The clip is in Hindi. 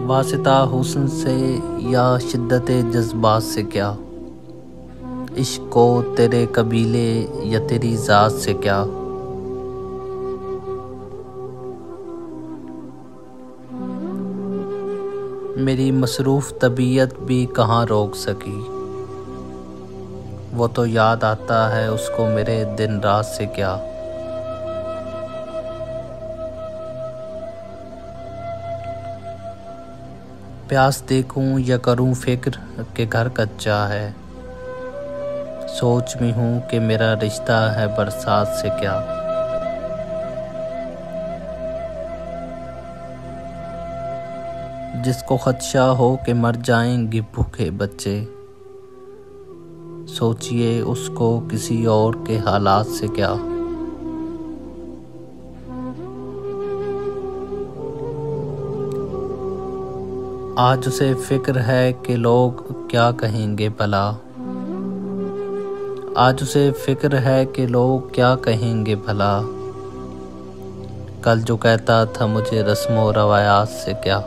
वास्ता हुस्न से या शिद्दत जज्बात से क्या, इश्क को तेरे कबीले या तेरी ज़ात से क्या। मेरी मसरूफ़ तबीयत भी कहाँ रोक सकी, वो तो याद आता है उसको मेरे दिन रात से क्या। प्यास देखूं या करूं फिक्र कि घर कच्चा है, सोच में हूँ कि मेरा रिश्ता है बरसात से क्या। जिसको खदशा हो कि मर जाएंगे भूखे बच्चे, सोचिए उसको किसी और के हालात से क्या। आज उसे फिक्र है कि लोग क्या कहेंगे भला, आज उसे फिक्र है कि लोग क्या कहेंगे भला। कल जो कहता था मुझे रस्मों रवायात से क्या।